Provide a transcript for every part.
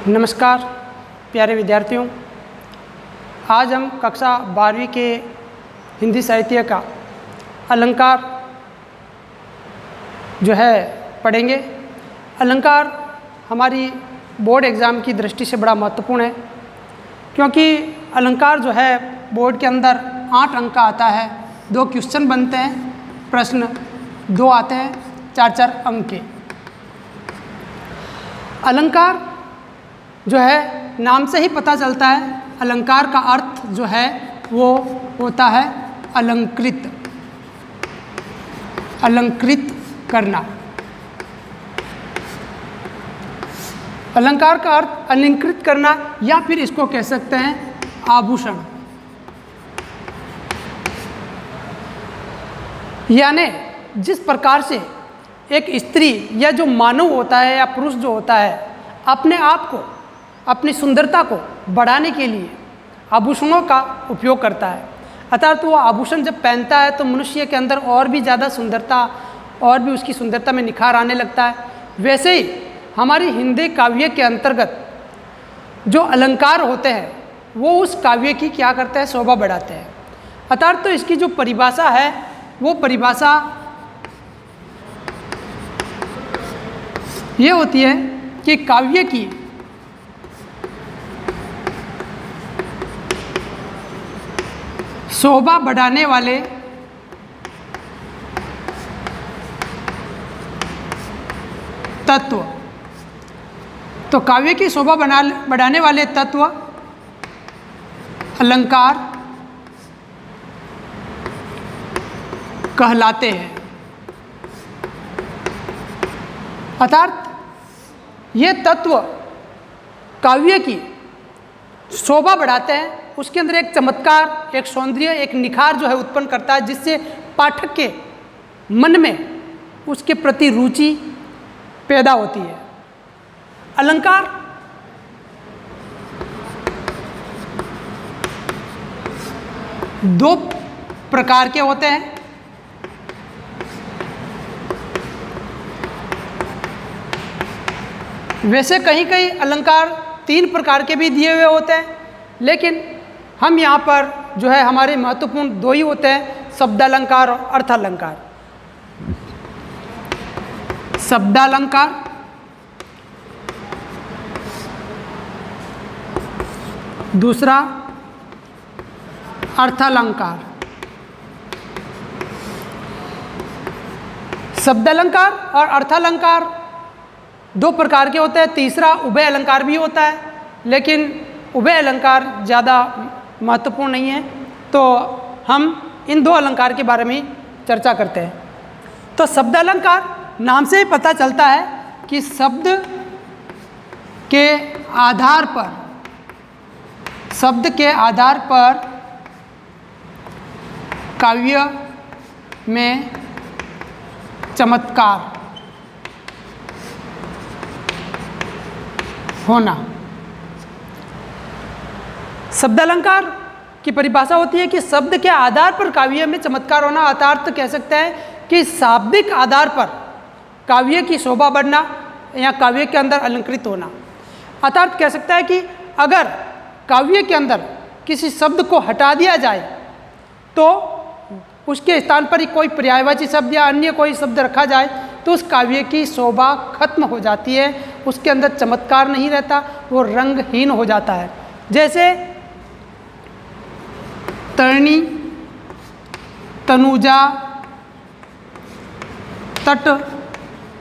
नमस्कार प्यारे विद्यार्थियों, आज हम कक्षा 12वीं के हिंदी साहित्य का अलंकार जो है पढ़ेंगे। अलंकार हमारी बोर्ड एग्ज़ाम की दृष्टि से बड़ा महत्वपूर्ण है, क्योंकि अलंकार जो है बोर्ड के अंदर 8 अंक का आता है। 2 क्वेश्चन बनते हैं, प्रश्न 2 आते हैं 4-4 अंक के। अलंकार जो है नाम से ही पता चलता है, अलंकार का अर्थ जो है वो होता है अलंकृत, अलंकृत करना। अलंकार का अर्थ अलंकृत करना, या फिर इसको कह सकते हैं आभूषण। यानी जिस प्रकार से एक स्त्री या जो मानव होता है या पुरुष जो होता है अपने आप को, अपनी सुंदरता को बढ़ाने के लिए आभूषणों का उपयोग करता है, अर्थात वो आभूषण जब पहनता है तो मनुष्य के अंदर और भी ज़्यादा सुंदरता, और भी उसकी सुंदरता में निखार आने लगता है। वैसे ही हमारी हिंदी काव्य के अंतर्गत जो अलंकार होते हैं वो उस काव्य की क्या करते हैं, शोभा बढ़ाते हैं। अर्थात तो इसकी जो परिभाषा है वो परिभाषा ये होती है कि काव्य की शोभा बढ़ाने वाले तत्व, तो काव्य की शोभा बढ़ाने वाले तत्व अलंकार कहलाते हैं। अर्थात ये तत्व काव्य की शोभा बढ़ाते हैं, उसके अंदर एक चमत्कार, एक सौंदर्य, एक निखार जो है उत्पन्न करता है, जिससे पाठक के मन में उसके प्रति रुचि पैदा होती है। अलंकार दो प्रकार के होते हैं। वैसे कहीं कहीं अलंकार 3 प्रकार के भी दिए हुए होते हैं, लेकिन हम यहाँ पर जो है हमारे महत्वपूर्ण 2 ही होते हैं, शब्दालंकार और अर्थालंकार। शब्दालंकार दूसरा अर्थालंकार। शब्दालंकार और अर्थालंकार 2 प्रकार के होते हैं। तीसरा उभय अलंकार भी होता है, लेकिन उभय अलंकार ज़्यादा महत्वपूर्ण नहीं है, तो हम इन 2 अलंकार के बारे में चर्चा करते हैं। तो शब्दालंकार नाम से ही पता चलता है कि शब्द के आधार पर, शब्द के आधार पर काव्य में चमत्कार होना। शब्दालंकार की परिभाषा होती है कि शब्द के आधार पर काव्य में चमत्कार होना, अर्थात कह सकते हैं कि शाब्दिक आधार पर काव्य की शोभा बढ़ना या काव्य के अंदर अलंकृत होना। अर्थात कह सकता है कि अगर काव्य के अंदर किसी शब्द को हटा दिया जाए तो उसके स्थान पर ही कोई पर्यायवाची शब्द या अन्य कोई शब्द रखा जाए तो उस काव्य की शोभा खत्म हो जाती है, उसके अंदर चमत्कार नहीं रहता, वो रंगहीन हो जाता है। जैसे तरणी, तनुजा, तट,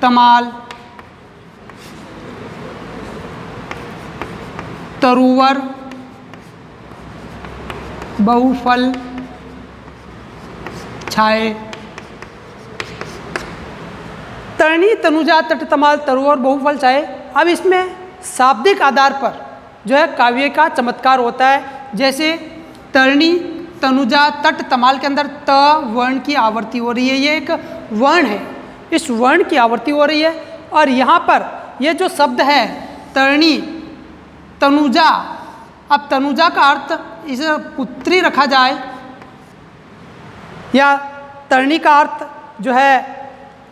तमाल, तरुवर, बहुफल, छाए। तरणी, तनुजा, तट, तमाल, तरुवर, बहुफल, छाए। अब इसमें शाब्दिक आधार पर जो है काव्य का चमत्कार होता है। जैसे तरणी, तनुजा, तट, तमाल के अंदर त वर्ण की आवृत्ति हो रही है, ये एक वर्ण है, इस वर्ण की आवृत्ति हो रही है। और यहाँ पर ये जो शब्द है तरणी, तनुजा, अब तनुजा का अर्थ इसे पुत्री रखा जाए या तरणी का अर्थ जो है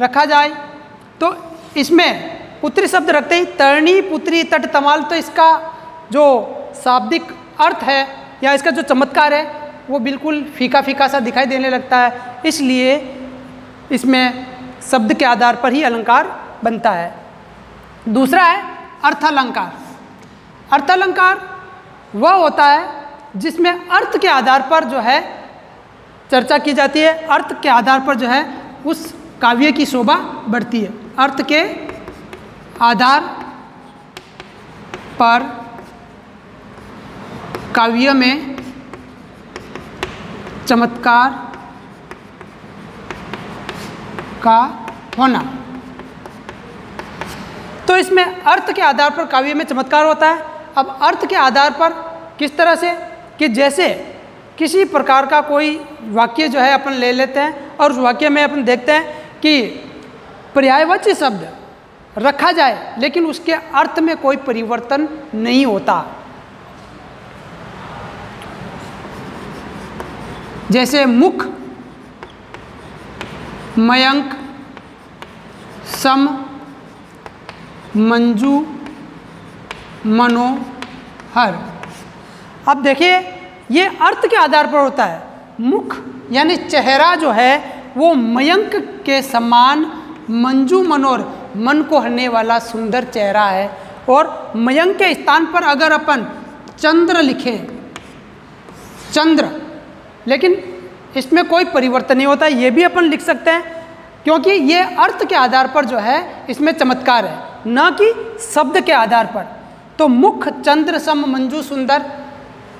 रखा जाए, तो इसमें पुत्री शब्द रखते ही तरणी, पुत्री, तट, तमाल, तो इसका जो शाब्दिक अर्थ है या इसका जो चमत्कार है वो बिल्कुल फीका फीका सा दिखाई देने लगता है। इसलिए इसमें शब्द के आधार पर ही अलंकार बनता है। दूसरा है अर्थालंकार। अर्थालंकार वह होता है जिसमें अर्थ के आधार पर जो है चर्चा की जाती है, अर्थ के आधार पर जो है उस काव्य की शोभा बढ़ती है। अर्थ के आधार पर काव्य में चमत्कार का होना। तो इसमें अर्थ के आधार पर काव्य में चमत्कार होता है। अब अर्थ के आधार पर किस तरह से, कि जैसे किसी प्रकार का कोई वाक्य जो है अपन ले लेते हैं और उस वाक्य में अपन देखते हैं कि पर्यायवाची शब्द रखा जाए लेकिन उसके अर्थ में कोई परिवर्तन नहीं होता। जैसे मुख, मयंक, सम, मंजू, मनोहर। अब देखिए ये अर्थ के आधार पर होता है। मुख यानी चेहरा जो है वो मयंक के समान मंजू मनोहर, मन को हरने वाला सुंदर चेहरा है। और मयंक के स्थान पर अगर अपन चंद्र लिखें, चंद्र, लेकिन इसमें कोई परिवर्तन नहीं होता, ये भी अपन लिख सकते हैं क्योंकि ये अर्थ के आधार पर जो है इसमें चमत्कार है, न कि शब्द के आधार पर। तो मुख, चंद्र, सम, मंजू, सुंदर,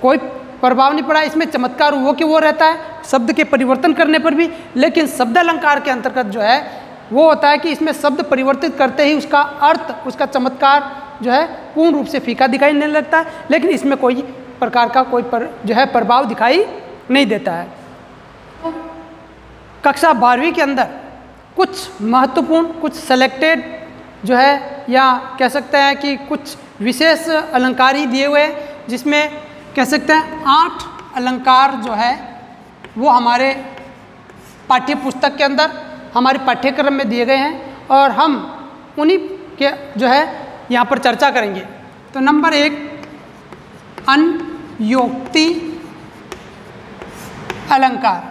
कोई प्रभाव नहीं पड़ा, इसमें चमत्कार वो कि वो रहता है शब्द के परिवर्तन करने पर भी। लेकिन शब्द अलंकार के अंतर्गत जो है वो होता है कि इसमें शब्द परिवर्तित करते ही उसका अर्थ, उसका चमत्कार जो है पूर्ण रूप से फीका दिखाई देने लगता है, लेकिन इसमें कोई प्रकार का कोई जो है प्रभाव दिखाई नहीं देता है। कक्षा 12वीं के अंदर कुछ महत्वपूर्ण, कुछ सेलेक्टेड जो है, या कह सकते हैं कि कुछ विशेष अलंकार ही दिए हुए हैं, जिसमें कह सकते हैं 8 अलंकार जो है वो हमारे पाठ्य पुस्तक के अंदर, हमारे पाठ्यक्रम में दिए गए हैं और हम उन्हीं के जो है यहाँ पर चर्चा करेंगे। तो नंबर 1 अन्योक्ति अलंकार।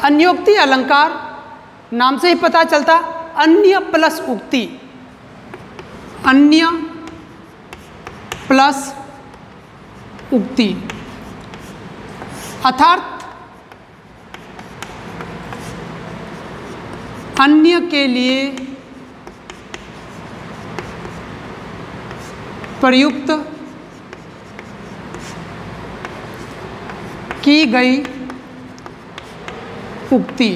अन्योक्ति अलंकार नाम से ही पता चलता, अन्य प्लस उक्ति, अन्य प्लस उक्ति, अर्थात अन्य के लिए प्रयुक्त की गई उक्ति,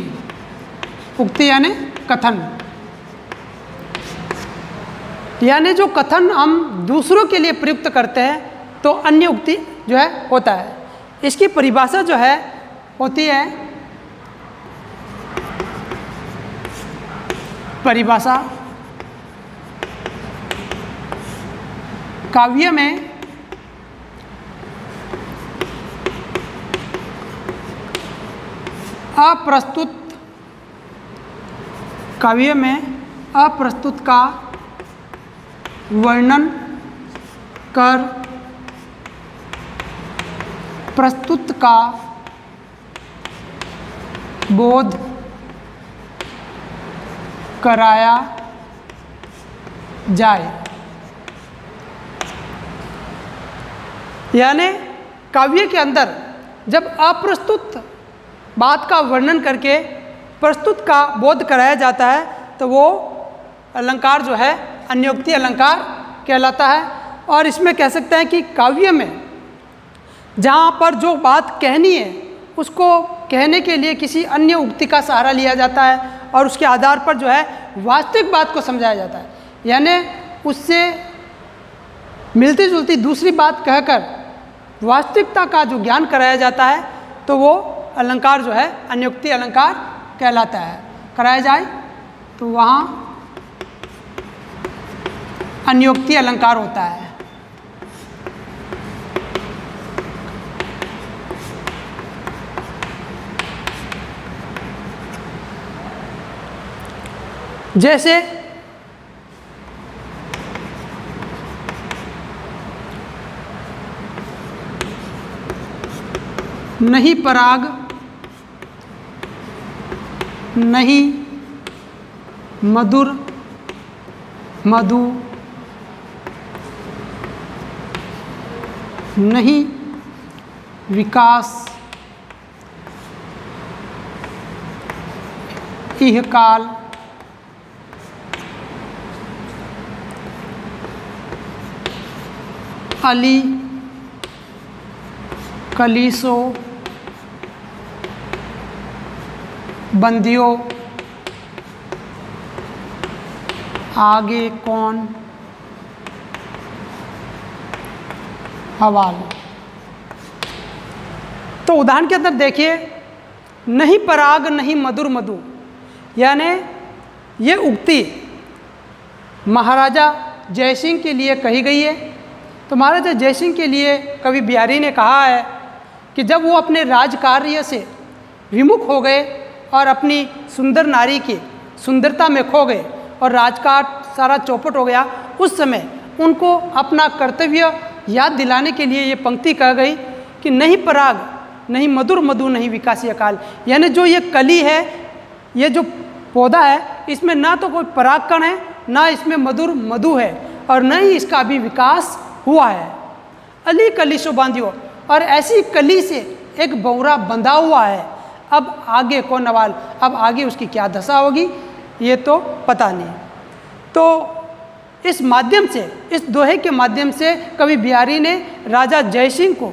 उक्ति यानी कथन, यानी जो कथन हम दूसरों के लिए प्रयुक्त करते हैं तो अन्य उक्ति जो है होता है। इसकी परिभाषा जो है होती है, परिभाषा काव्य में अप्रस्तुत, काव्य में अप्रस्तुत का वर्णन कर प्रस्तुत का बोध कराया जाए। यानी काव्य के अंदर जब अप्रस्तुत बात का वर्णन करके प्रस्तुत का बोध कराया जाता है तो वो अलंकार जो है अन्योक्ति अलंकार कहलाता है। और इसमें कह सकते हैं कि काव्य में जहाँ पर जो बात कहनी है उसको कहने के लिए किसी अन्य उक्ति का सहारा लिया जाता है और उसके आधार पर जो है वास्तविक बात को समझाया जाता है, यानी उससे मिलती जुलती दूसरी बात कहकर वास्तविकता का जो ज्ञान कराया जाता है तो वो अलंकार जो है अन्योक्ति अलंकार कहलाता है। कराया जाए तो वहाँ अन्योक्ति अलंकार होता है। जैसे नहीं पराग, नहीं मधुर मधु, नहीं विकास इहकाल, अली कलीसो बंदियों, आगे कौन, हवाल। तो उदाहरण के अंदर देखिए, नहीं पराग नहीं मधुर मधु, यानी ये उक्ति महाराजा जयसिंह के लिए कही गई है। तो महाराजा जयसिंह के लिए कवि बिहारी ने कहा है कि जब वो अपने राज कार्य से विमुख हो गए और अपनी सुंदर नारी की सुंदरता में खो गए और राजकाज सारा चौपट हो गया, उस समय उनको अपना कर्तव्य याद दिलाने के लिए ये पंक्ति कह गई कि नहीं पराग नहीं मधुर मधु नहीं विकासी अकाल, यानी जो ये कली है, ये जो पौधा है, इसमें ना तो कोई परागकण है, ना इसमें मधुर मधु है, और न ही इसका अभी विकास हुआ है। अली कली सो बांधियो, और ऐसी कली से एक बौरा बंधा हुआ है, अब आगे कौन नवाल, अब आगे उसकी क्या दशा होगी ये तो पता नहीं। तो इस माध्यम से, इस दोहे के माध्यम से कवि बिहारी ने राजा जयसिंह को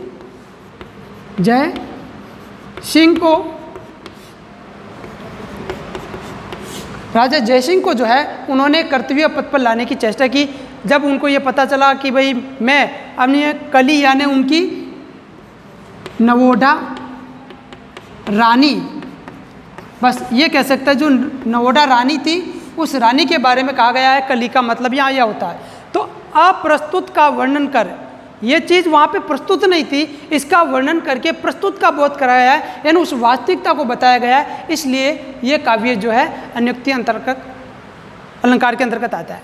जो है उन्होंने कर्तव्य पथ पर लाने की चेष्टा की। जब उनको ये पता चला कि भाई मैं अपनी कली यानी उनकी नवोढा रानी, बस ये कह सकता है जो नवोढा रानी थी, उस रानी के बारे में कहा गया है। कली का मतलब यहाँ यह होता है। तो अप्रस्तुत का वर्णन कर, ये चीज़ वहाँ पे प्रस्तुत नहीं थी, इसका वर्णन करके प्रस्तुत का बोध कराया है, यानी उस वास्तविकता को बताया गया है। इसलिए ये काव्य जो है अन्योक्ति अंतर्गत, अलंकार के अंतर्गत आता है।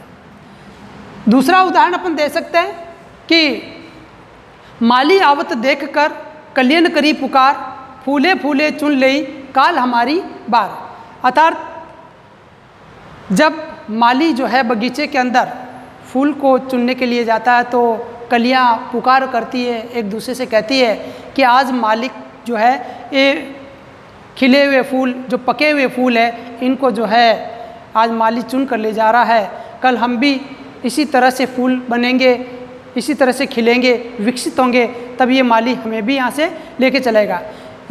दूसरा उदाहरण अपन दे सकते हैं कि माली आवत देख कर कल्याण करी पुकार, फूले फूले चुन लई काल हमारी बार। अर्थात जब माली जो है बगीचे के अंदर फूल को चुनने के लिए जाता है तो कलियाँ पुकार करती है, एक दूसरे से कहती है कि आज मालिक जो है ये खिले हुए फूल, जो पके हुए फूल है, इनको जो है आज माली चुन कर ले जा रहा है, कल हम भी इसी तरह से फूल बनेंगे, इसी तरह से खिलेंगे, विकसित होंगे, तब ये माली हमें भी यहाँ से लेके चलेगा।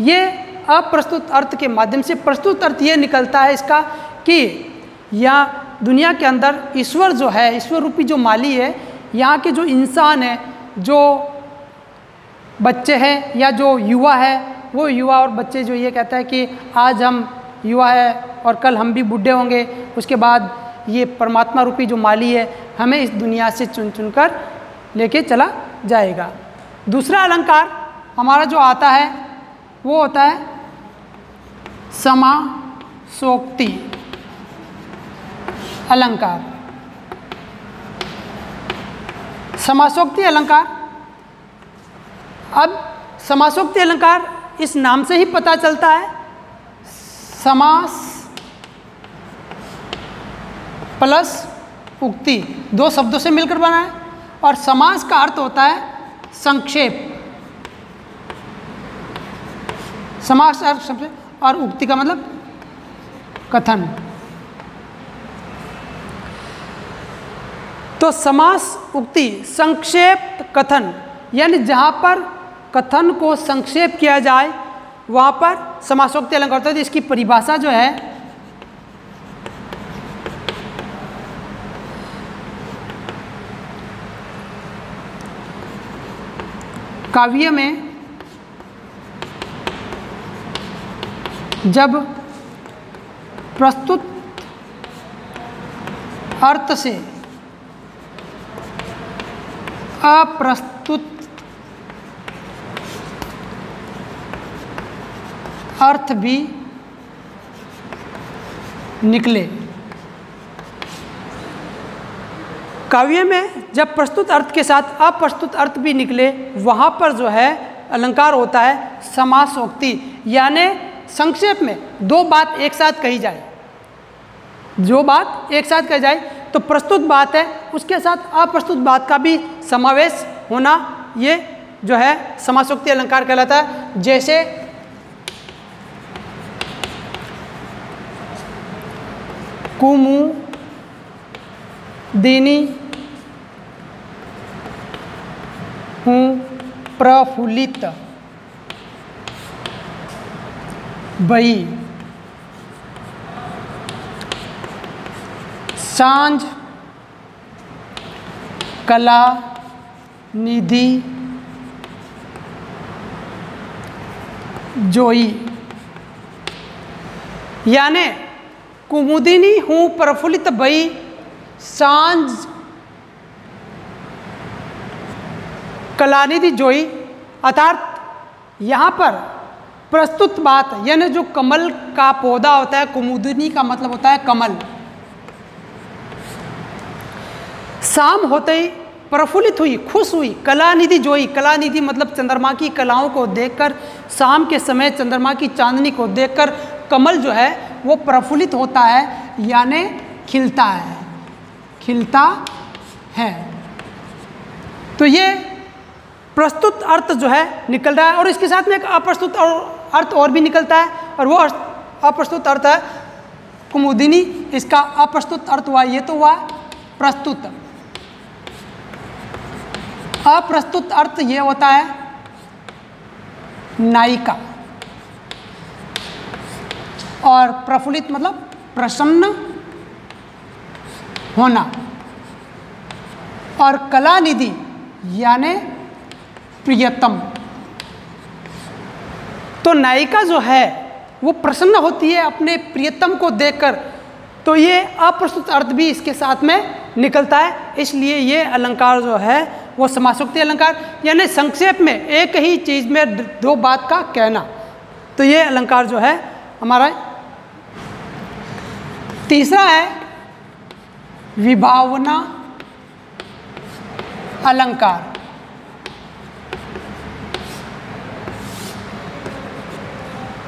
ये अप्रस्तुत अर्थ के माध्यम से प्रस्तुत अर्थ ये निकलता है इसका कि यहाँ दुनिया के अंदर ईश्वर जो है, ईश्वर रूपी जो माली है, यहाँ के जो इंसान है, जो बच्चे हैं या जो युवा है, वो युवा और बच्चे जो ये कहता है कि आज हम युवा है और कल हम भी बूढ़े होंगे, उसके बाद ये परमात्मा रूपी जो माली है हमें इस दुनिया से चुन चुन कर लेके चला जाएगा। दूसरा अलंकार हमारा जो आता है वो होता है समासोक्ति अलंकार। समासोक्ति अलंकार, अब समासोक्ति अलंकार इस नाम से ही पता चलता है, समास प्लस उक्ति दो शब्दों से मिलकर बना है, और समास का अर्थ होता है संक्षेप, समास अर्थ संक्षेप, और उक्ति का मतलब कथन। तो समास उक्ति संक्षेप कथन, यानी जहाँ पर कथन को संक्षेप किया जाए वहाँ पर समासोक्ति अलंकार होता है। इसकी परिभाषा जो है काव्य में जब प्रस्तुत अर्थ से अप्रस्तुत अर्थ भी निकले, काव्य में जब प्रस्तुत अर्थ के साथ अप्रस्तुत अर्थ भी निकले, वहाँ पर जो है अलंकार होता है समासोक्ति, यानी संक्षेप में दो बात एक साथ कही जाए, जो बात एक साथ कही जाए तो प्रस्तुत बात है उसके साथ अप्रस्तुत बात का भी समावेश होना, ये जो है समासोक्ति अलंकार कहलाता है। जैसे कुमुदिनी हूँ प्रफुल्लित भई, सांझ कला निधि जोई, यानी कुमुदिनी हूँ प्रफुल्लित भई, सांझ कलानिधि जोई, अर्थात यहाँ पर प्रस्तुत बात यानी जो कमल का पौधा होता है, कुमुदिनी का मतलब होता है कमल, शाम होते ही प्रफुल्लित हुई, खुश हुई, कलानिधि जोई, कलानिधि मतलब चंद्रमा की कलाओं को देखकर, शाम के समय चंद्रमा की चांदनी को देखकर कमल जो है वो प्रफुल्लित होता है, यानी खिलता है, खिलता है। तो ये प्रस्तुत अर्थ जो है निकल रहा है, और इसके साथ में एक अप्रस्तुत अर्थ और भी निकलता है, और वो अप्रस्तुत अर्थ है कुमुदिनी, इसका अप्रस्तुत अर्थ हुआ, ये तो हुआ प्रस्तुत। अप्रस्तुत अर्थ ये होता है नायिका, और प्रफुल्लित मतलब प्रसन्न होना, और कलानिधि यानी प्रियतम। तो नायिका जो है वो प्रसन्न होती है अपने प्रियतम को देखकर, तो ये अप्रस्तुत अर्थ भी इसके साथ में निकलता है, इसलिए ये अलंकार जो है वो समासोक्ति अलंकार, यानी संक्षेप में एक ही चीज में दो बात का कहना। तो ये अलंकार जो है हमारा। तीसरा है विभावना अलंकार।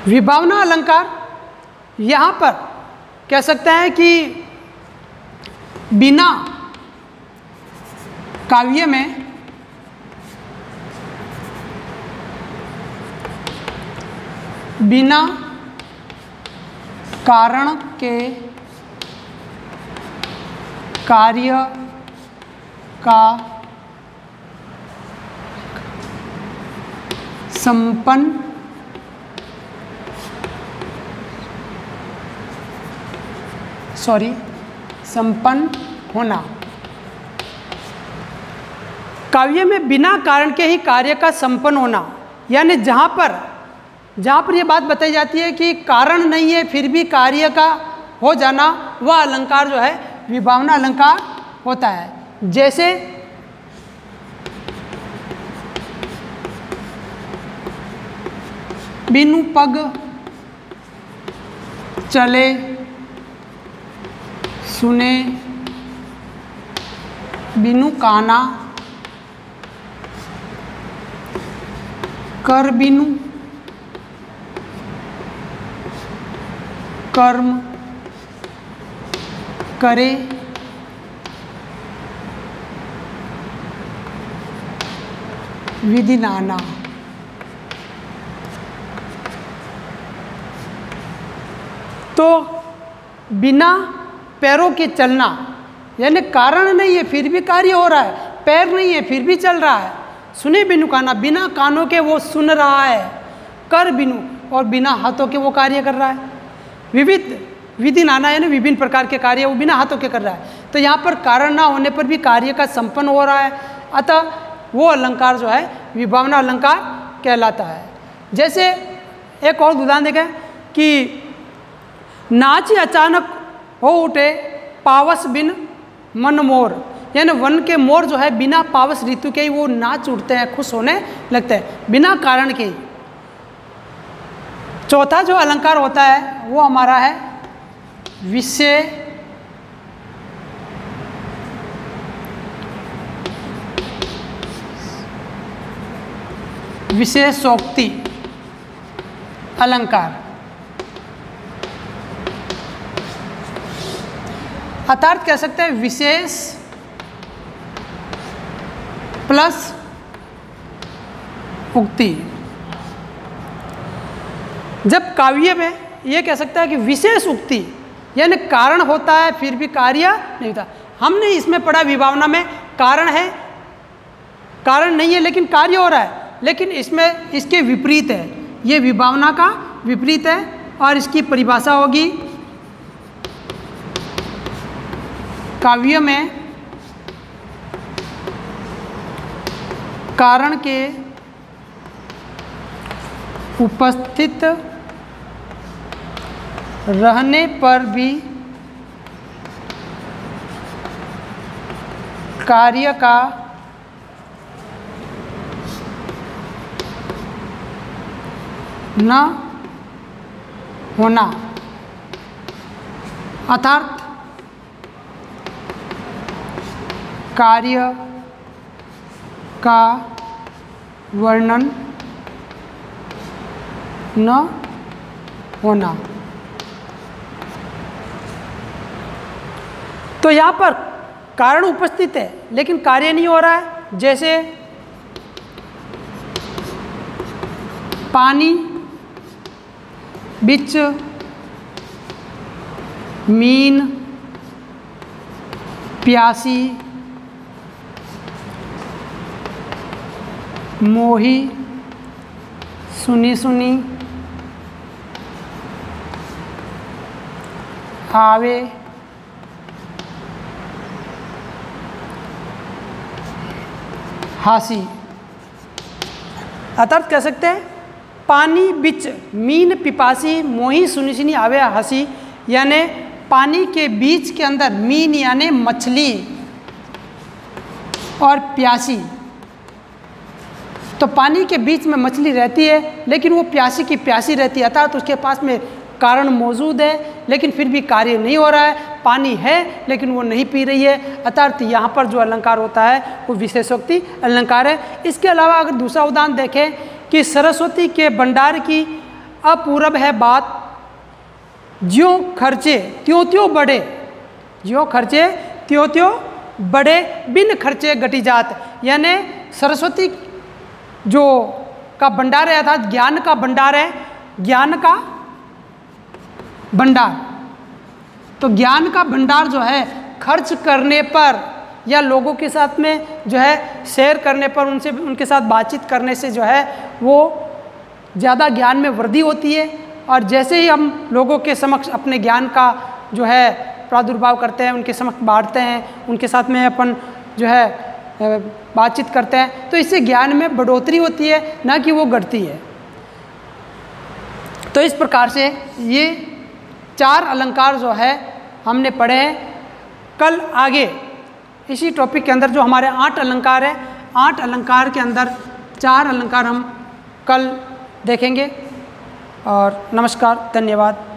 विभावना अलंकार यहाँ पर कह सकते हैं कि बिना काव्य में बिना कारण के कार्य का संपन्न होना। काव्य में बिना कारण के ही कार्य का संपन्न होना, यानी जहाँ पर यह बात बताई जाती है कि कारण नहीं है फिर भी कार्य का हो जाना, वह अलंकार जो है विभावना अलंकार होता है। जैसे बिनु पग चले सुने बिनु काना, कर बिनु कर्म करे, विधि नाना। तो बिना पैरों के चलना, यानी कारण नहीं है फिर भी कार्य हो रहा है, पैर नहीं है फिर भी चल रहा है। सुने बिनु काना, बिना कानों के वो सुन रहा है। कर बिनु, और बिना हाथों के वो कार्य कर रहा है। विविध विधि नाना, यानी विभिन्न प्रकार के कार्य वो बिना हाथों के कर रहा है। तो यहाँ पर कारण ना होने पर भी कार्य का संपन्न हो रहा है, अतः वो अलंकार जो है विभावना अलंकार कहलाता है। जैसे एक और उदाहरण देखें कि नाची अचानक हो उठे पावस बिन मन मोर, यानी वन के मोर जो है बिना पावस ऋतु के ही वो नाच उठते हैं, खुश होने लगते हैं बिना कारण के ही। चौथा जो अलंकार होता है वो हमारा है विषय विशेषोक्ति अलंकार। अर्थात कह सकते हैं विशेष प्लस उक्ति। जब काव्य में ये कह सकता है कि विशेष उक्ति यानी कारण होता है फिर भी कार्य नहीं होता। हमने इसमें पढ़ा विभावना में कारण है, कारण नहीं है लेकिन कार्य हो रहा है, लेकिन इसमें इसके विपरीत है, ये विभावना का विपरीत है और इसकी परिभाषा होगी काव्य में कारण के उपस्थित रहने पर भी कार्य का न होना, अर्थात कार्य का वर्णन न होना। तो यहाँ पर कारण उपस्थित है लेकिन कार्य नहीं हो रहा है। जैसे पानी बिच मीन प्यासी मोही सुनी सुनी आवे हासी। अर्थात कह सकते हैं पानी बिच मीन पिपासी मोही सुनी सुनी आवे हंसी, यानी पानी के बीच के अंदर मीन यानी मछली और प्यासी। तो पानी के बीच में मछली रहती है लेकिन वो प्यासी की प्यासी रहती है, अर्थात उसके पास में कारण मौजूद है लेकिन फिर भी कार्य नहीं हो रहा है। पानी है लेकिन वो नहीं पी रही है, अर्थात यहाँ पर जो अलंकार होता है वो विशेषोक्ति अलंकार है। इसके अलावा अगर दूसरा उदाहरण देखें कि सरस्वती के भंडार की अपूर्व है बात, ज्यों खर्चे त्यों त्यों बढ़े, ज्यों खर्चे त्यों त्यों बढ़े बिन खर्चे घटी जात। यानी सरस्वती जो का भंडार है अर्थात ज्ञान का भंडार है, ज्ञान का भंडार। तो ज्ञान का भंडार जो है खर्च करने पर या लोगों के साथ में जो है शेयर करने पर, उनसे उनके साथ बातचीत करने से जो है वो ज़्यादा ज्ञान में वृद्धि होती है। और जैसे ही हम लोगों के समक्ष अपने ज्ञान का जो है प्रादुर्भाव करते हैं, उनके समक्ष बांटते हैं, उनके साथ में अपन जो है बातचीत करते हैं, तो इससे ज्ञान में बढ़ोतरी होती है, ना कि वो घटती है। तो इस प्रकार से ये 4 अलंकार जो है हमने पढ़े हैं। कल आगे इसी टॉपिक के अंदर जो हमारे 8 अलंकार है, 8 अलंकार के अंदर 4 अलंकार हम कल देखेंगे। और नमस्कार, धन्यवाद।